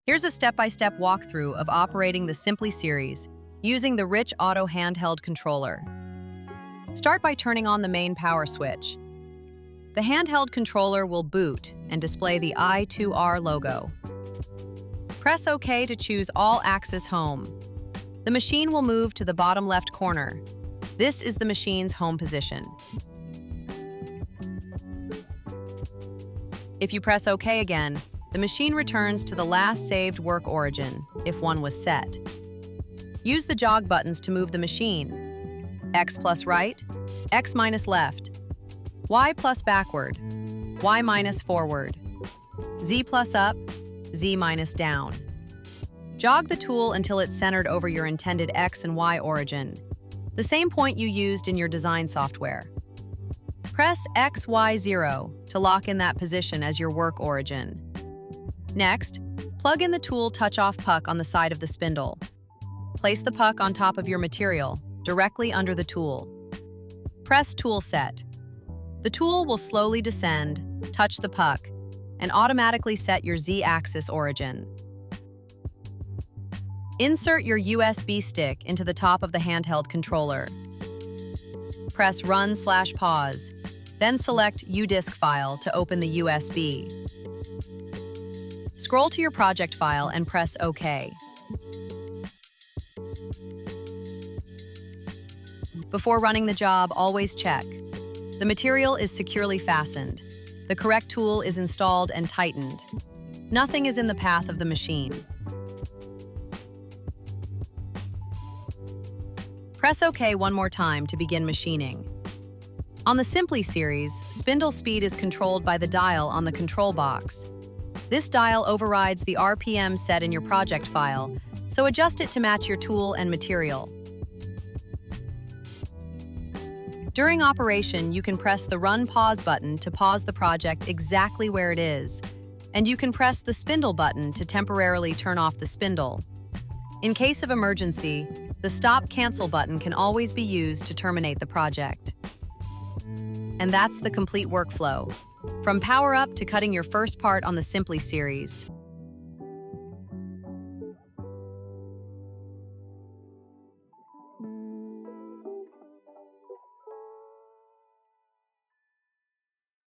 Here's a step-by-step walkthrough of operating the SIMPLY Series using the RichAuto handheld controller. Start by turning on the main power switch. The handheld controller will boot and display the I2R logo. Press OK to choose All Axis Home. The machine will move to the bottom left corner. This is the machine's home position. If you press OK again, the machine returns to the last saved work origin, if one was set. Use the jog buttons to move the machine. X plus right, X minus left. Y plus backward, Y minus forward. Z plus up, Z minus down. Jog the tool until it's centered over your intended X and Y origin, the same point you used in your design software. Press XY0 to lock in that position as your work origin. Next, plug in the tool touch-off puck on the side of the spindle. Place the puck on top of your material, directly under the tool. Press Tool Set. The tool will slowly descend, touch the puck, and automatically set your Z-axis origin. Insert your USB stick into the top of the handheld controller. Press Run/Pause, then select UDisk file to open the USB. Scroll to your project file and press OK. Before running the job, always check. The material is securely fastened. The correct tool is installed and tightened. Nothing is in the path of the machine. Press OK one more time to begin machining. On the SIMPLY Series, spindle speed is controlled by the dial on the control box. This dial overrides the RPM set in your project file, so adjust it to match your tool and material. During operation, you can press the Run/Pause button to pause the project exactly where it is, and you can press the Spindle button to temporarily turn off the spindle. In case of emergency, the Stop/Cancel button can always be used to terminate the project. And that's the complete workflow, from power-up to cutting your first part on the SIMPLY Series.